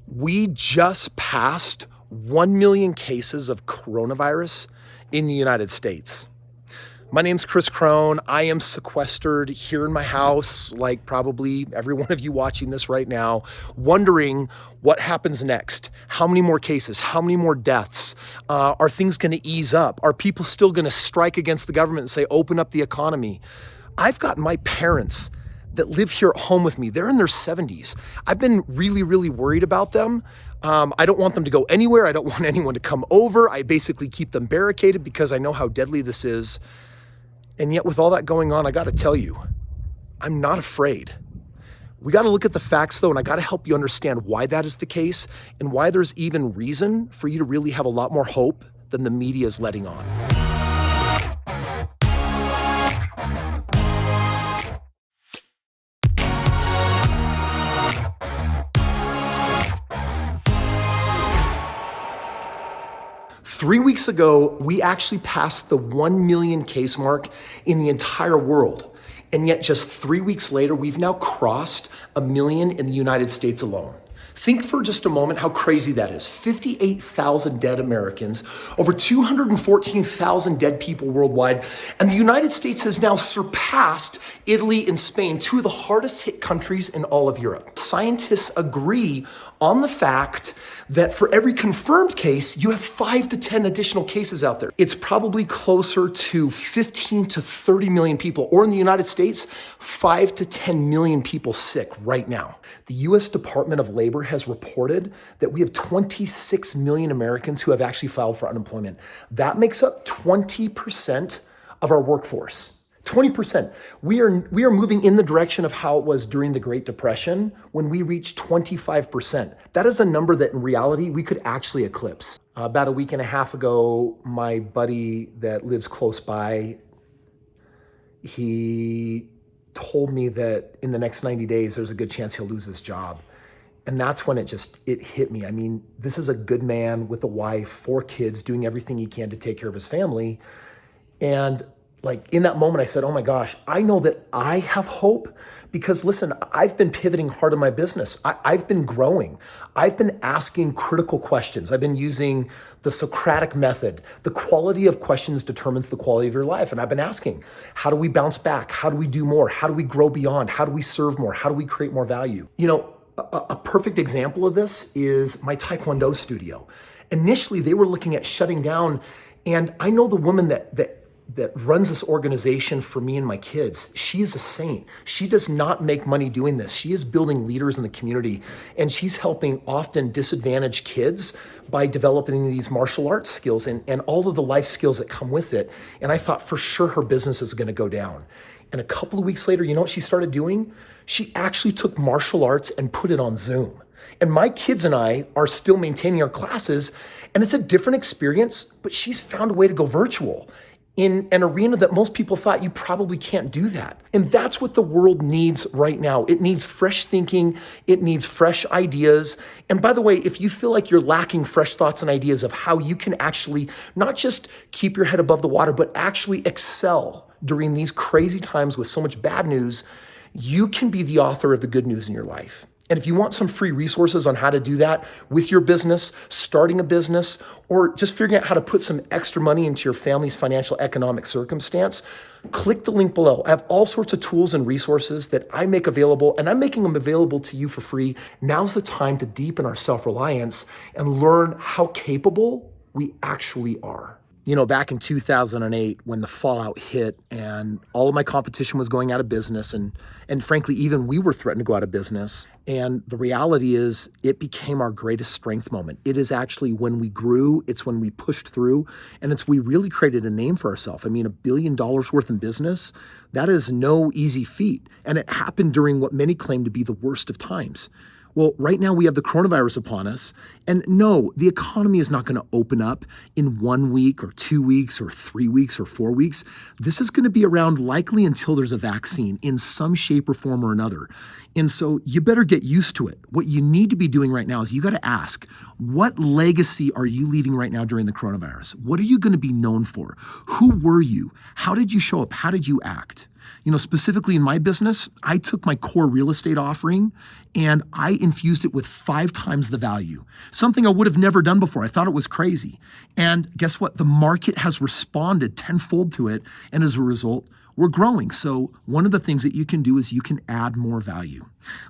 We just passed 1 million cases of coronavirus in the United States. My name's Kris Krohn. I am sequestered here in my house, like probably every one of you watching this right now, wondering what happens next. How many more cases? How many more deaths? Are things going to ease up? Are people still going to strike against the government and say, open up the economy? I've got my parents that live here at home with me. They're in their 70s. I've been really, really worried about them. I don't want them to go anywhere. I don't want anyone to come over. I basically keep them barricaded because I know how deadly this is. And yet with all that going on, I got to tell you, I'm not afraid. We got to look at the facts though, and I got to help you understand why that is the case and why there's even reason for you to really have a lot more hope than the media is letting on. 3 weeks ago, we actually passed the 1 million case mark in the entire world. And yet just 3 weeks later, we've now crossed 1 million in the United States alone. Think for just a moment how crazy that is. 58,000 dead Americans, over 214,000 dead people worldwide, and the United States has now surpassed Italy and Spain, two of the hardest hit countries in all of Europe. Scientists agree on the fact that for every confirmed case, you have 5 to 10 additional cases out there. It's probably closer to 15 to 30 million people, or in the United States, 5 to 10 million people sick right now. The US Department of Labor has reported that we have 26 million Americans who have actually filed for unemployment. That makes up 20% of our workforce. 20%. We are moving in the direction of how it was during the Great Depression when we reached 25%. That is a number that in reality we could actually eclipse. About a week and a half ago, my buddy that lives close by, he told me that in the next 90 days, there's a good chance he'll lose his job. And that's when it hit me. I mean, this is a good man with a wife, 4 kids, doing everything he can to take care of his family. And like in that moment, I said, oh my gosh, I know that I have hope because listen, I've been pivoting hard in my business. I've been growing. I've been asking critical questions. I've been using the Socratic method. The quality of questions determines the quality of your life. And I've been asking, how do we bounce back? How do we do more? How do we grow beyond? How do we serve more? How do we create more value? You know, a perfect example of this is my Taekwondo Studio. Initially, they were looking at shutting down, and I know the woman that runs this organization for me and my kids. She is a saint. She does not make money doing this. She is building leaders in the community, and she's helping often disadvantaged kids by developing these martial arts skills and all of the life skills that come with it. And I thought for sure her business is going to go down. And a couple of weeks later, you know what she started doing? She actually took martial arts and put it on Zoom. And my kids and I are still maintaining our classes, and it's a different experience, but she's found a way to go virtual in an arena that most people thought you probably can't do that. And that's what the world needs right now. It needs fresh thinking. It needs fresh ideas. And by the way, if you feel like you're lacking fresh thoughts and ideas of how you can actually not just keep your head above the water, but actually excel during these crazy times with so much bad news, you can be the author of the good news in your life. And if you want some free resources on how to do that with your business, starting a business, or just figuring out how to put some extra money into your family's financial economic circumstance, click the link below. I have all sorts of tools and resources that I make available, and I'm making them available to you for free. Now's the time to deepen our self-reliance and learn how capable we actually are. You know, back in 2008, when the fallout hit and all of my competition was going out of business, and frankly, even we were threatened to go out of business. And the reality is it became our greatest strength moment. It is actually when we grew, it's when we pushed through, and we really created a name for ourselves. I mean, $1 billion worth in business, that is no easy feat. And it happened during what many claim to be the worst of times. Well, right now we have the coronavirus upon us, and no, the economy is not going to open up in 1 week or 2 weeks or 3 weeks or 4 weeks. This is going to be around likely until there's a vaccine in some shape or form or another. And so you better get used to it. What you need to be doing right now is you got to ask, what legacy are you leaving right now during the coronavirus? What are you going to be known for? Who were you? How did you show up? How did you act? Specifically in my business, I took my core real estate offering and I infused it with 5 times the value, something I would have never done before. I thought it was crazy. And guess what? The market has responded tenfold to it. And as a result, we're growing. So one of the things that you can do is you can add more value.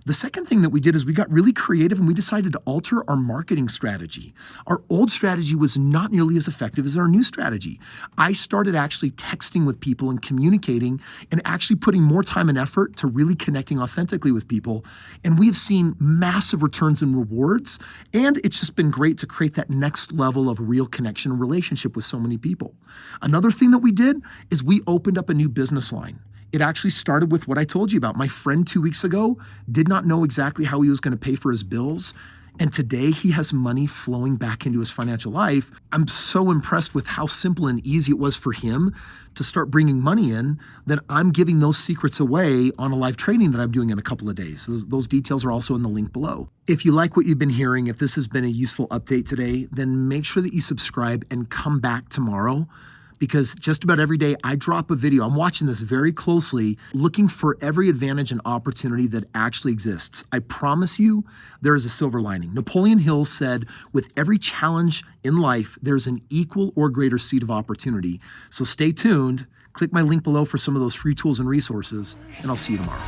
The second thing that we did is we got really creative and we decided to alter our marketing strategy. Our old strategy was not nearly as effective as our new strategy. I started actually texting with people and communicating and actually putting more time and effort to really connecting authentically with people. And we have seen massive returns and rewards. And it's just been great to create that next level of real connection and relationship with so many people. Another thing that we did is we opened up a new business line. It actually started with what I told you about. My friend 2 weeks ago did not know exactly how he was going to pay for his bills. And today he has money flowing back into his financial life. I'm so impressed with how simple and easy it was for him to start bringing money in that I'm giving those secrets away on a live training that I'm doing in a couple of days. Those details are also in the link below. If you like what you've been hearing, if this has been a useful update today, then make sure that you subscribe and come back tomorrow, because just about every day I drop a video. I'm watching this very closely, looking for every advantage and opportunity that actually exists. I promise you, there is a silver lining. Napoleon Hill said, with every challenge in life, there's an equal or greater seed of opportunity. So stay tuned. Click my link below for some of those free tools and resources, and I'll see you tomorrow.